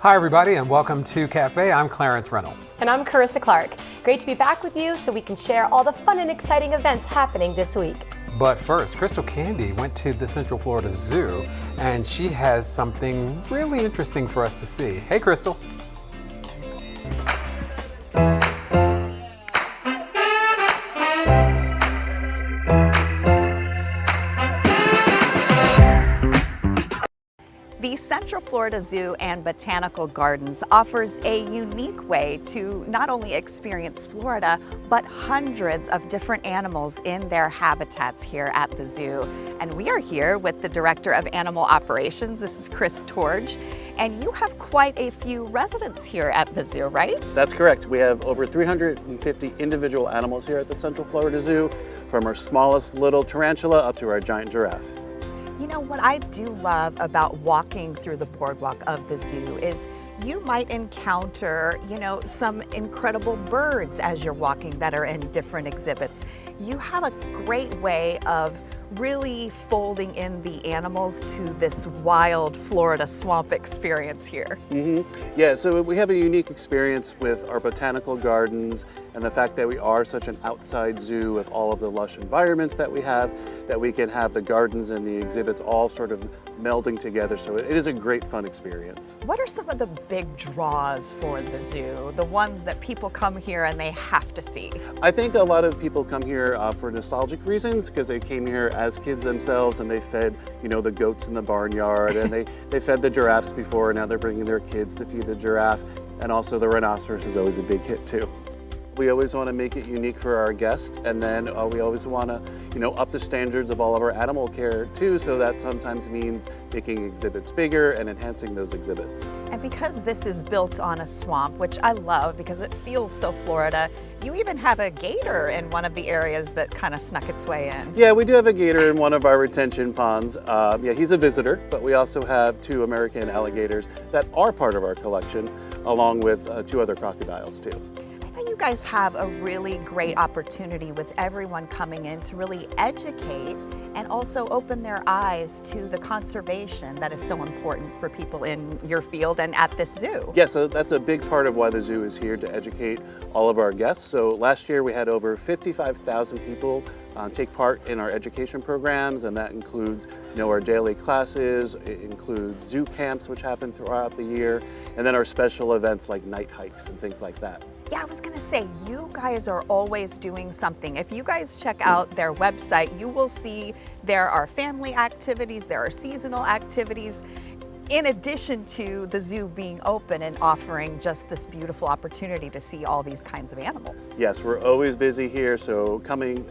Hi everybody and welcome to Cafe. I'm Clarence Reynolds. And I'm Carissa Clark. Great to be back with you so we can share all the fun and exciting events happening this week. But first, Crystal Candy went to the Central Florida Zoo and she has something really interesting for us to see. Hey Crystal. The Central Florida Zoo and Botanical Gardens offers a unique way to not only experience Florida, but hundreds of different animals in their habitats here at the zoo. And we are here with the Director of Animal Operations. This is Chris Torge. And you have quite a few residents here at the zoo, right? That's correct. We have over 350 individual animals here at the Central Florida Zoo, from our smallest little tarantula up to our giant giraffe. You know, what I do love about walking through the boardwalk of the zoo is you might encounter, some incredible birds as you're walking that are in different exhibits. You have a great way of really folding in the animals to this wild Florida swamp experience here. Yeah, so we have a unique experience with our botanical gardens and the fact that we are such an outside zoo with all of the lush environments that we have, that we can have the gardens and the exhibits all sort of melding together. So it is a great fun experience. What are some of the big draws for the zoo? The ones that people come here and they have to see? I think a lot of people come here for nostalgic reasons because they came here as kids themselves and they fed, the goats in the barnyard and they fed the giraffes before, and now they're bringing their kids to feed the giraffe. And also the rhinoceros is always a big hit too. We always want to make it unique for our guests, and then we always want to, up the standards of all of our animal care too, so that sometimes means making exhibits bigger and enhancing those exhibits. And because this is built on a swamp, which I love because it feels so Florida, you even have a gator in one of the areas that kind of snuck its way in. Yeah, we do have a gator in one of our retention ponds. He's a visitor, but we also have 2 American alligators that are part of our collection, along with 2 other crocodiles too. You guys have a really great opportunity with everyone coming in to really educate and also open their eyes to the conservation that is so important for people in your field and at this zoo. Yes, so that's a big part of why the zoo is here, to educate all of our guests. So last year we had over 55,000 people take part in our education programs, and that includes our daily classes, it includes zoo camps which happen throughout the year, and then our special events like night hikes and things like that. Yeah, I was gonna say, you guys are always doing something. If you guys check out their website, you will see there are family activities, there are seasonal activities, in addition to the zoo being open and offering just this beautiful opportunity to see all these kinds of animals. Yes, we're always busy here. So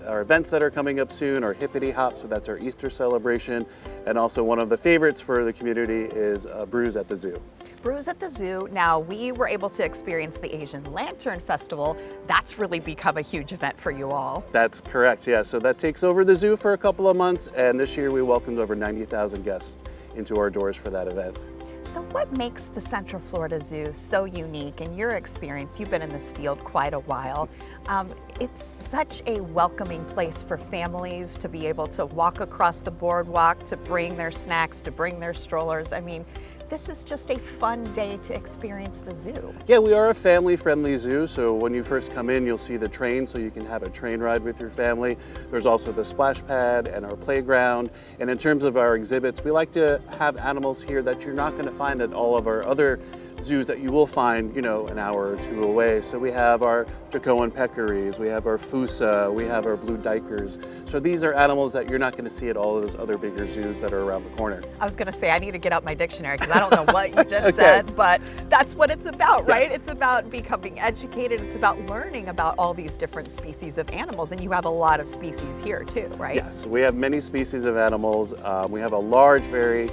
our events that are coming up soon are Hippity Hop, so that's our Easter celebration. And also one of the favorites for the community is Brews at the Zoo. Brews at the Zoo. Now, we were able to experience the Asian Lantern Festival. That's really become a huge event for you all. That's correct, yeah. So that takes over the zoo for a couple of months, and this year we welcomed over 90,000 guests into our doors for that event. So what makes the Central Florida Zoo so unique in your experience? You've been in this field quite a while. It's such a welcoming place for families to be able to walk across the boardwalk, to bring their snacks, to bring their strollers. I mean, this is just a fun day to experience the zoo. Yeah, we are a family-friendly zoo, so when you first come in, you'll see the train, so you can have a train ride with your family. There's also the splash pad and our playground. And in terms of our exhibits, we like to have animals here that you're not going to find at all of our other zoos that you will find, an hour or 2 away. So we have our Dracoan peccaries, we have our Fusa, we have our blue duikers. So these are animals that you're not going to see at all of those other bigger zoos that are around the corner. I was going to say, I need to get out my dictionary because I don't know what you just said, but that's what it's about, right? Yes. It's about becoming educated. It's about learning about all these different species of animals, and you have a lot of species here too, right? Yes, we have many species of animals. We have a large, very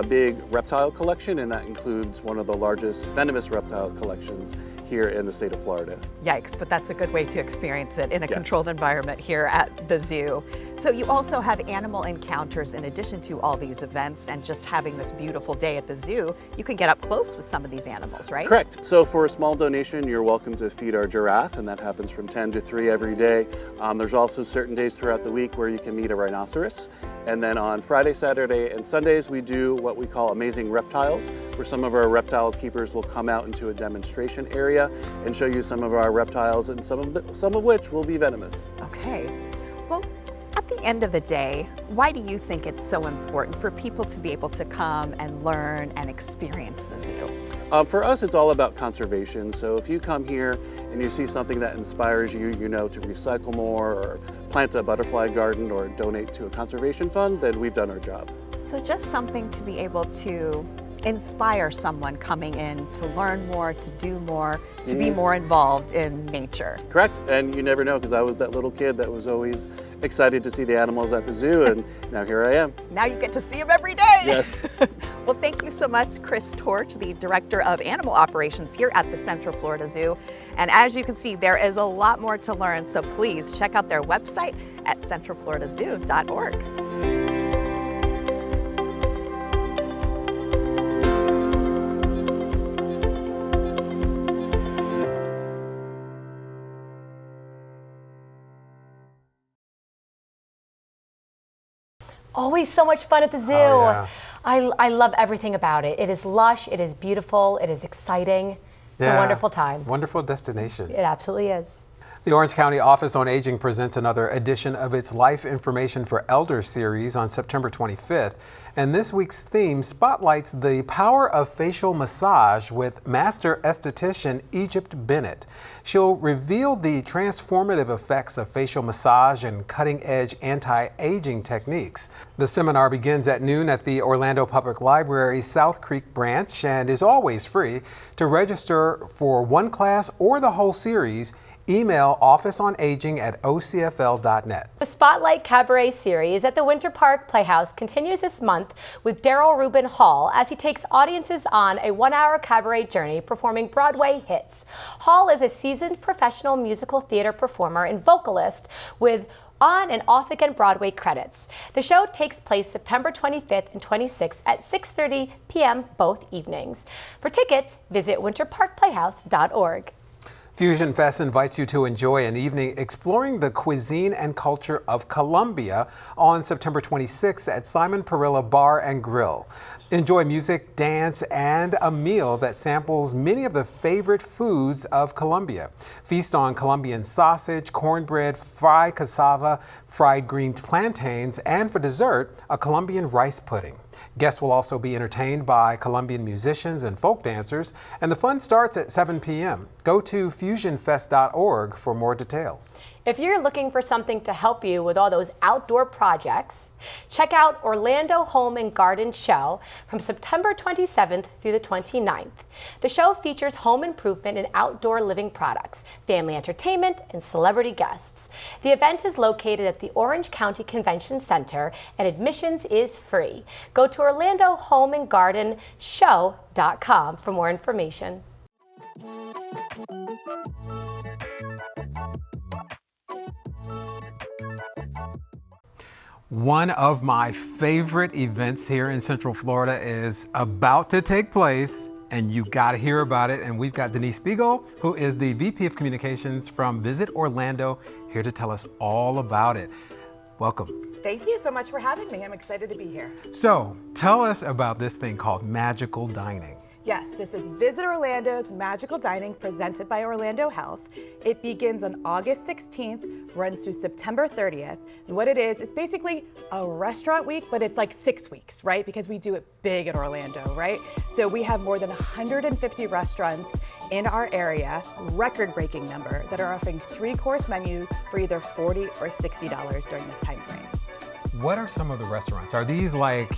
big reptile collection, and that includes one of the largest venomous reptile collections here in the state of Florida. Yikes, but that's a good way to experience it in a controlled environment here at the zoo. So you also have animal encounters in addition to all these events and just having this beautiful day at the zoo. You can get up close with some of these animals, right? Correct. So for a small donation, you're welcome to feed our giraffe, and that happens from 10 to 3 every day. There's also certain days throughout the week where you can meet a rhinoceros. And then on Friday, Saturday, and Sundays, we do what we call Amazing Reptiles, where some of our reptile keepers will come out into a demonstration area and show you some of our reptiles, and some of which will be venomous. Okay. Well, at the end of the day, why do you think it's so important for people to be able to come and learn and experience the zoo? For us, it's all about conservation. So if you come here and you see something that inspires you, to recycle more or plant a butterfly garden or donate to a conservation fund, then we've done our job. So just something to be able to inspire someone coming in to learn more, to do more, to be more involved in nature. Correct, and you never know, because I was that little kid that was always excited to see the animals at the zoo, and now here I am. Now you get to see them every day. Yes. Well, thank you so much, Chris Torch, the Director of Animal Operations here at the Central Florida Zoo. And as you can see, there is a lot more to learn, so please check out their website at centralfloridazoo.org. Always so much fun at the zoo. Oh, yeah. I love everything about it. It is lush, it is beautiful, it is exciting. It's a wonderful time. Wonderful destination. It absolutely is. The Orange County Office on Aging presents another edition of its Life Information for Elders series on September 25th. And this week's theme spotlights the power of facial massage with master esthetician Egypt Bennett. She'll reveal the transformative effects of facial massage and cutting-edge anti-aging techniques. The seminar begins at noon at the Orlando Public Library South Creek branch and is always free. To register for one class or the whole series, email officeonaging@ocfl.net. The Spotlight Cabaret series at the Winter Park Playhouse continues this month with Daryl Rubin Hall as he takes audiences on a 1-hour cabaret journey performing Broadway hits. Hall is a seasoned professional musical theater performer and vocalist with on and off again Broadway credits. The show takes place September 25th and 26th at 6:30 p.m. both evenings. For tickets, visit winterparkplayhouse.org. Fusion Fest invites you to enjoy an evening exploring the cuisine and culture of Colombia on September 26th at Simon Perilla Bar and Grill. Enjoy music, dance, and a meal that samples many of the favorite foods of Colombia. Feast on Colombian sausage, cornbread, fried cassava, fried green plantains, and for dessert, a Colombian rice pudding. Guests will also be entertained by Colombian musicians and folk dancers, and the fun starts at 7 p.m. Go to fusionfest.org for more details. If you're looking for something to help you with all those outdoor projects, check out Orlando Home and Garden Show from September 27th through the 29th. The show features home improvement and outdoor living products, family entertainment, and celebrity guests. The event is located at the Orange County Convention Center and admissions is free. Go to OrlandoHomeandGardenShow.com for more information. One of my favorite events here in Central Florida is about to take place, and you got to hear about it. And we've got Denise Spiegel, who is the VP of Communications from Visit Orlando, here to tell us all about it. Welcome. Thank you so much for having me. I'm excited to be here. So, tell us about this thing called Magical Dining. Yes, this is Visit Orlando's Magical Dining presented by Orlando Health. It begins on August 16th, runs through September 30th. And what it is basically a restaurant week, but it's like 6 weeks, right? Because we do it big in Orlando, right? So we have more than 150 restaurants in our area, record-breaking number, that are offering 3-course menus for either $40 or $60 during this time frame. What are some of the restaurants? Are these like,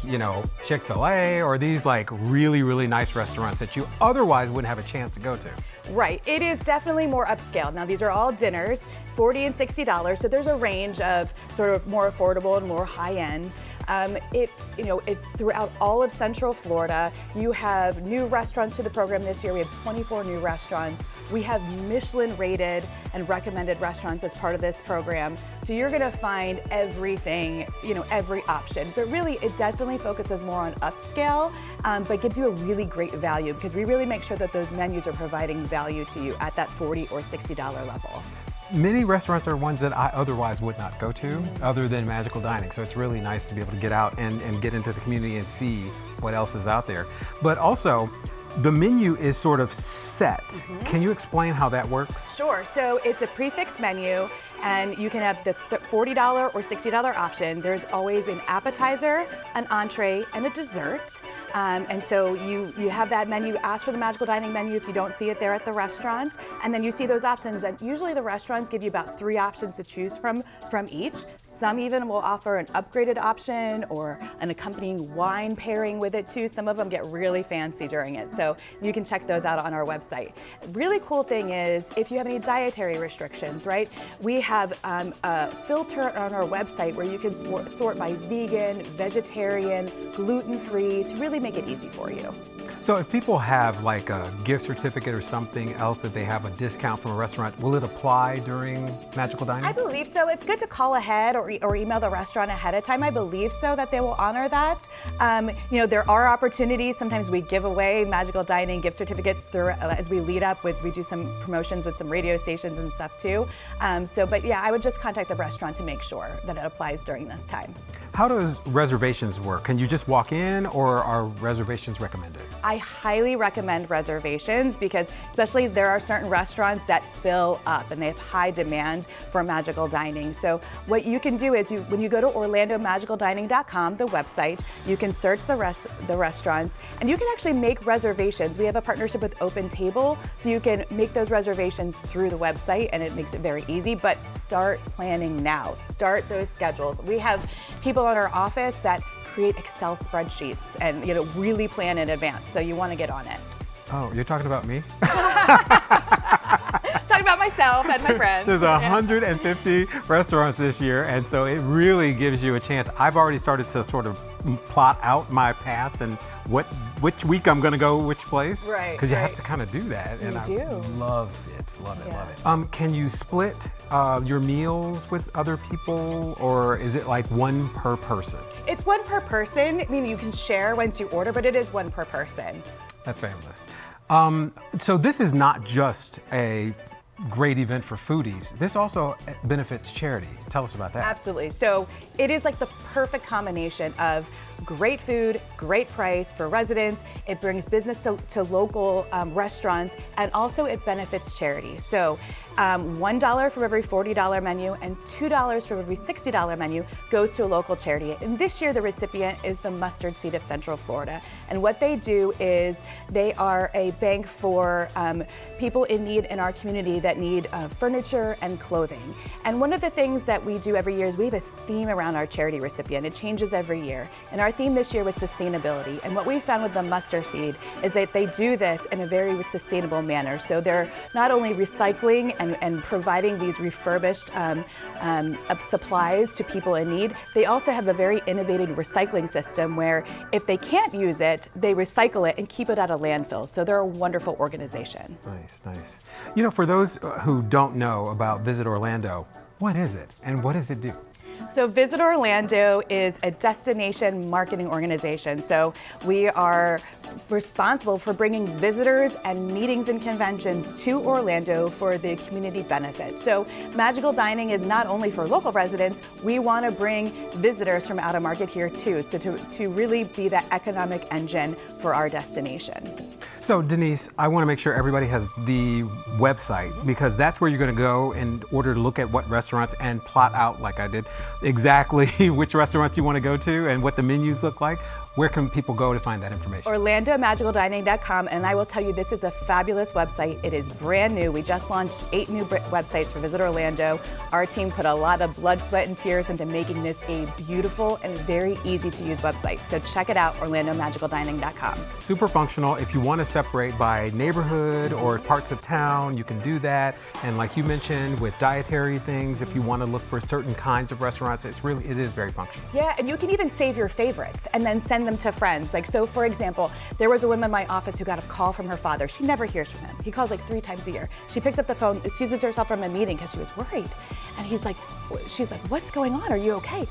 Chick-fil-A, or are these like really, really nice restaurants that you otherwise wouldn't have a chance to go to? Right, it is definitely more upscale. Now these are all dinners, $40 and $60, so there's a range of sort of more affordable and more high-end. It's throughout all of Central Florida. You have new restaurants to the program this year. We have 24 new restaurants. We have Michelin-rated and recommended restaurants as part of this program. So you're going to find everything, every option. But really, it definitely focuses more on upscale, but gives you a really great value because we really make sure that those menus are providing value to you at that $40 or $60 level. Many restaurants are ones that I otherwise would not go to other than Magical Dining. So it's really nice to be able to get out and get into the community and see what else is out there. But also, the menu is sort of set. Can you explain how that works? Sure. So it's a prefix menu, and you can have the $40 or $60 option. There's always an appetizer, an entree, and a dessert. And so you have that menu. Ask for the Magical Dining menu if you don't see it there at the restaurant, and then you see those options. And usually the restaurants give you about 3 options to choose from each. Some even will offer an upgraded option or an accompanying wine pairing with it too. Some of them get really fancy during it. So you can check those out on our website. Really cool thing is if you have any dietary restrictions, right? We have a filter on our website where you can sort by vegan, vegetarian, gluten-free to really make it easy for you. So if people have like a gift certificate or something else that they have a discount from a restaurant, will it apply during Magical Dining? I believe so. It's good to call ahead or email the restaurant ahead of time. I believe so that they will honor that. There are opportunities. Sometimes we give away Magical Dining gift certificates through as we lead up with, we do some promotions with some radio stations and stuff too. But yeah, I would just contact the restaurant to make sure that it applies during this time. How does reservations work? Can you just walk in or are reservations recommended? I highly recommend reservations because especially there are certain restaurants that fill up and they have high demand for Magical Dining. So what you can do is when you go to OrlandoMagicalDining.com, the website, you can search the restaurants and you can actually make reservations. We have a partnership with Open Table, so you can make those reservations through the website and it makes it very easy, but start planning now. Start those schedules. We have people in our office that create Excel spreadsheets and really plan in advance. So you want to get on it. Oh, you're talking about me? Talking about myself and my friends. There's 150 restaurants this year, and so it really gives you a chance. I've already started to sort of plot out my path and which week I'm going to go which place. Right. Because you have to kind of do that. You and do. I love it, love it. Can you split your meals with other people, or is it like one per person? It's one per person. I mean, you can share once you order, but it is one per person. That's fabulous. So this is not just a great event for foodies. This also benefits charity. Tell us about that. Absolutely. So it is like the perfect combination of great food, great price for residents. It brings business to local restaurants, and also it benefits charity. So $1 for every $40 menu and $2 for every $60 menu goes to a local charity. And this year the recipient is the Mustard Seed of Central Florida. And what they do is they are a bank for people in need in our community that need furniture and clothing. And one of the things that we do every year is we have a theme around our charity recipient. It changes every year. And our theme this year was sustainability. And what we found with the Mustard Seed is that they do this in a very sustainable manner. So they're not only recycling and providing these refurbished supplies to people in need, they also have a very innovative recycling system where if they can't use it, they recycle it and keep it at a landfill. So they're a wonderful organization. Nice, nice. You know, for those who don't know about Visit Orlando, what is it and what does it do? So Visit Orlando is a destination marketing organization. So we are responsible for bringing visitors and meetings and conventions to Orlando for the community benefit. So Magical Dining is not only for local residents, we want to bring visitors from out of market here too. So to really be that economic engine for our destination. So Denise, I want to make sure everybody has the website because that's where you're going to go in order to look at what restaurants and plot out, like I did, exactly which restaurants you want to go to and what the menus look like. Where can people go to find that information? OrlandoMagicalDining.com, and I will tell you this is a fabulous website. It is brand new. We just launched 8 new websites for Visit Orlando. Our team put a lot of blood, sweat, and tears into making this a beautiful and very easy to use website. So check it out, OrlandoMagicalDining.com. Super functional. If you want to separate by neighborhood or parts of town, you can do that. And like you mentioned, with dietary things, if you want to look for certain kinds of restaurants, it is very functional. Yeah, and you can even save your favorites and then send them to friends. Like, so for example, there was a woman in my office who got a call from her father. She never hears from him. He calls like 3 times a year. She picks up the phone, excuses herself from a meeting because she was worried. And she's like, what's going on? Are you okay?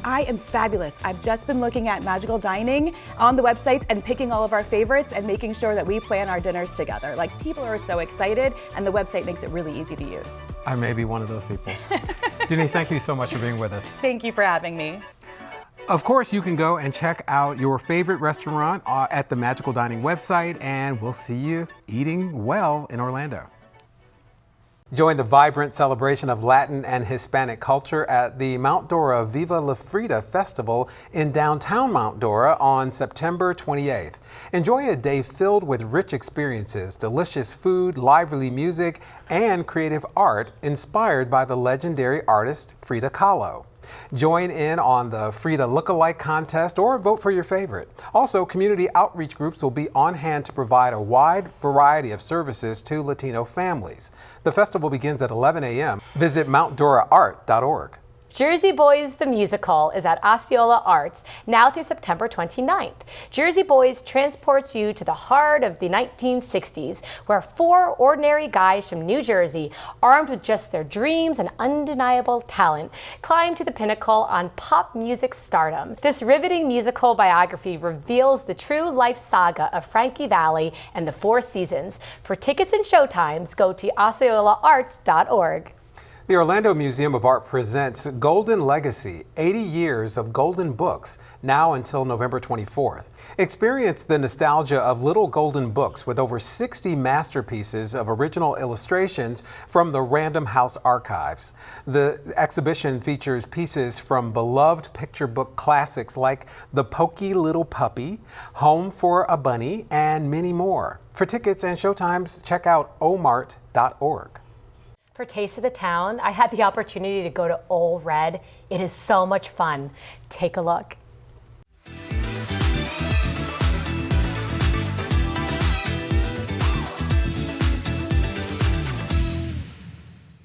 I am fabulous. I've just been looking at Magical Dining on the websites and picking all of our favorites and making sure that we plan our dinners together. Like, people are so excited, and the website makes it really easy to use. I may be one of those people. Denise, thank you so much for being with us. Thank you for having me. Of course, you can go and check out your favorite restaurant at the Magical Dining website, and we'll see you eating well in Orlando. Join the vibrant celebration of Latin and Hispanic culture at the Mount Dora Viva La Frida Festival in downtown Mount Dora on September 28th. Enjoy a day filled with rich experiences, delicious food, lively music, and creative art inspired by the legendary artist Frida Kahlo. Join in on the Frida Lookalike contest or vote for your favorite. Also, community outreach groups will be on hand to provide a wide variety of services to Latino families. The festival begins at 11 a.m. Visit mountdoraart.org. Jersey Boys the Musical is at Osceola Arts now through September 29th. Jersey Boys transports you to the heart of the 1960s, where 4 ordinary guys from New Jersey, armed with just their dreams and undeniable talent, climb to the pinnacle on pop music stardom. This riveting musical biography reveals the true life saga of Frankie Valli and the Four Seasons. For tickets and showtimes, go to osceolaarts.org. The Orlando Museum of Art presents Golden Legacy, 80 Years of Golden Books, now until November 24th. Experience the nostalgia of little golden books with over 60 masterpieces of original illustrations from the Random House archives. The exhibition features pieces from beloved picture book classics like The Pokey Little Puppy, Home for a Bunny, and many more. For tickets and showtimes, check out omart.org. For Taste of the Town, I had the opportunity to go to Ole Red. It is so much fun. Take a look.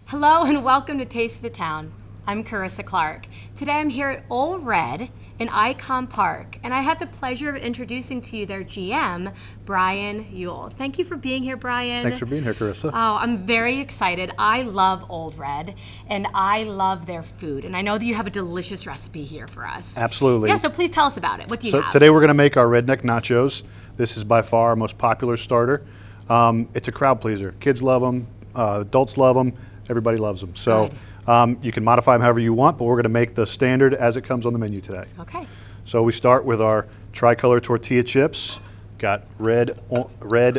Hello and welcome to Taste of the Town. I'm Carissa Clark. Today I'm here at Ole Red in Icon Park, and I have the pleasure of introducing to you their GM, Brian Yule. Thank you for being here, Brian. Thanks for being here, Carissa. Oh, I'm very excited. I love Ole Red, and I love their food, and I know that you have a delicious recipe here for us. Absolutely. Yeah, so please tell us about it. What do you So have? today we're going to make our redneck nachos. This is by far our most popular starter. It's a crowd pleaser. Kids love them, adults love them, everybody loves them. So you can modify them however you want, but we're going to make the standard as it comes on the menu today. Okay. So we start with our tricolor tortilla chips. Got red,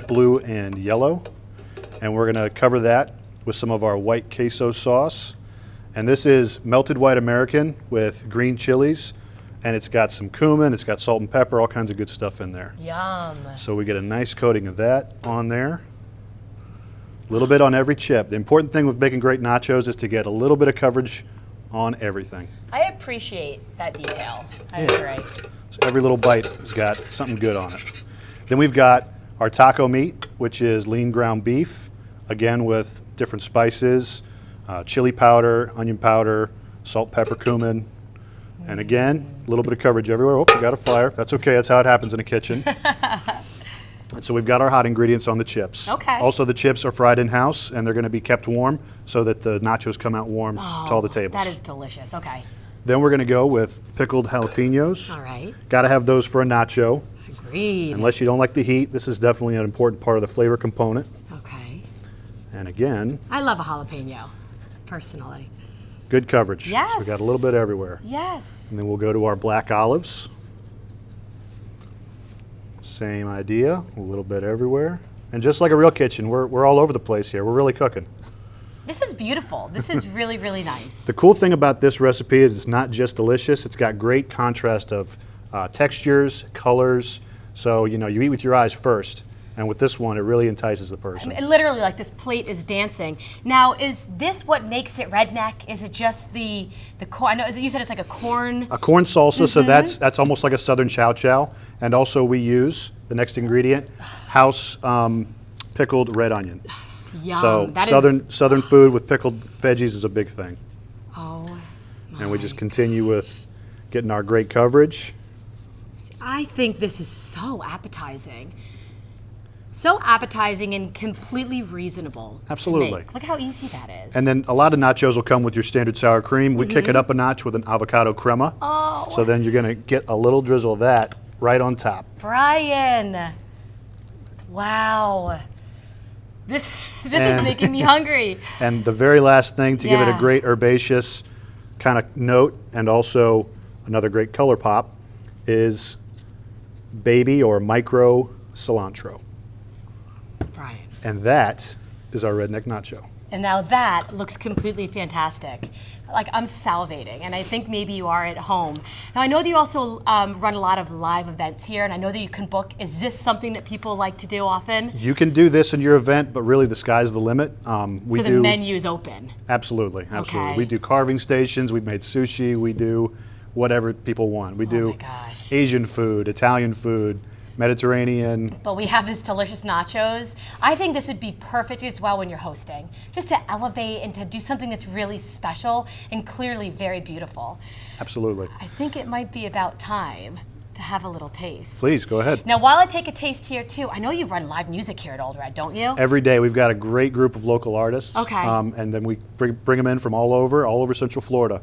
blue, and yellow. And we're going to cover that with some of our white queso sauce. And this is melted white American with green chilies. And it's got some cumin, it's got salt and pepper, all kinds of good stuff in there. Yum. So we get a nice coating of that on there. A little bit on every chip. The important thing with making great nachos is to get a little bit of coverage on everything. I appreciate that detail. That is great. So every little bite has got something good on it. Then we've got our taco meat, which is lean ground beef, again with different spices, chili powder, onion powder, salt, pepper, cumin. And again, a little bit of coverage everywhere. Oh, we got a fire. That's okay, that's how it happens in a kitchen. And so we've got our hot ingredients on the chips. Okay. Also, the chips are fried in-house, and they're going to be kept warm so that the nachos come out warm to all the tables. That is delicious. Okay. Then we're going to go with pickled jalapenos. All right. Got to have those for a nacho. Agreed. Unless you don't like the heat, this is definitely an important part of the flavor component. Okay. And again, I love a jalapeno, personally. good coverage. Yes. So we got a little bit everywhere. Yes. And then we'll go to our black olives. Same idea, a little bit everywhere. And just like a real kitchen, we're all over the place here. We're really cooking. This is beautiful. This is really, really nice. The cool thing about this recipe is it's not just delicious, it's got great contrast of textures, colors. So, you know, you eat with your eyes first, And with this one, it really entices the person. And literally, like, this plate is dancing. Now, is this what makes it redneck? Is it just the corn? I know you said it's like a corn. A corn salsa, so that's almost like a southern chow chow. And also we use, the next ingredient, house pickled red onion. Yum. So That southern food with pickled veggies is a big thing. Oh, And we just continue with getting our great coverage. I think this is so appetizing. So appetizing and completely reasonable. to Absolutely. make. Look how easy that is. And then a lot of nachos will come with your standard sour cream. We kick it up a notch with an avocado crema. Oh. So then you're gonna get a little drizzle of that right on top. Brian, wow. This is And- making me hungry. And the very last thing to give it a Yeah. great herbaceous kind of note and also another great color pop is baby or micro cilantro. Brian. And that is our redneck nacho. And now that looks completely fantastic. Like, I'm salivating, and I think maybe you are at home. Now, I know that you also run a lot of live events here, and I know that you can book. Is this something that people like to do often? You can do this in your event, but really the sky's the limit. We So the do menu is open. absolutely. Okay. We do carving stations. We've made sushi. We do whatever people want. We do my gosh. Asian food, Italian food, Mediterranean. But we have this delicious nachos. I think this would be perfect as well when you're hosting, just to elevate and to do something that's really special and clearly very beautiful. Absolutely. I think it might be about time to have a little taste. Please go ahead. Now, while I take a taste here too, I know you run live music here at Old Red, don't you? Every day we've got a great group of local artists. Okay. And then we bring them in from all over Central Florida.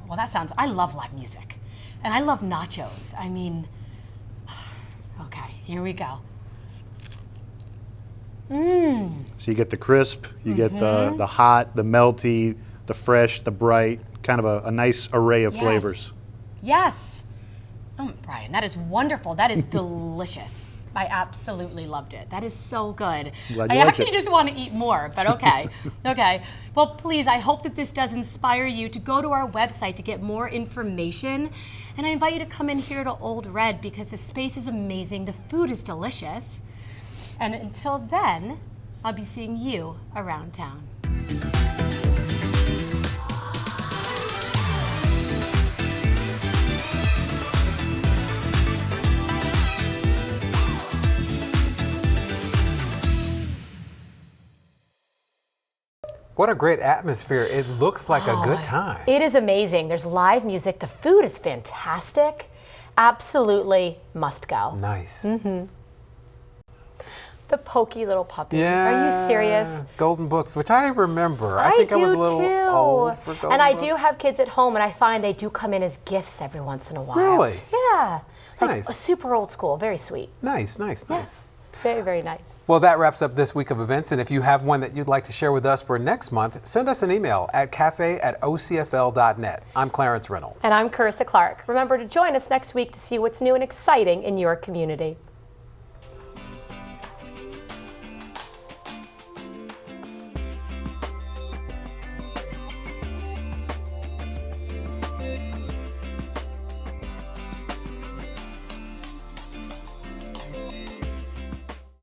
Well, that sounds, I love live music. And I love nachos. I mean, okay, here we go. So you get the crisp, you get Mm-hmm. the hot, the melty, the fresh, the bright, kind of a nice array of Yes. flavors. Yes. Oh, Brian, that is wonderful. That is delicious. I absolutely loved it. That is so good. Glad I you liked actually it. just want to eat more, but okay. Okay. Well, please, I hope that this does inspire you to go to our website to get more information. And I invite you to come in here to Old Red because the space is amazing, the food is delicious. And until then, I'll be seeing you around town. What a great atmosphere. It looks like a good time. It is amazing. There's live music. The food is fantastic. Absolutely must go. Nice. The pokey little puppy. Yeah. Are you serious? Golden Books, which I remember. I I think do I was a little too. old for Golden And I Books. do have kids at home, and I find they do come in as gifts every once in a while. Really? Yeah. Like Nice. super old school. Very sweet. Nice, nice, nice. Yes. Very, very nice. Well, that wraps up this week of events. And if you have one that you'd like to share with us for next month, send us an email at cafe@ocfl.net. I'm Clarence Reynolds. And I'm Carissa Clark. Remember to join us next week to see what's new and exciting in your community.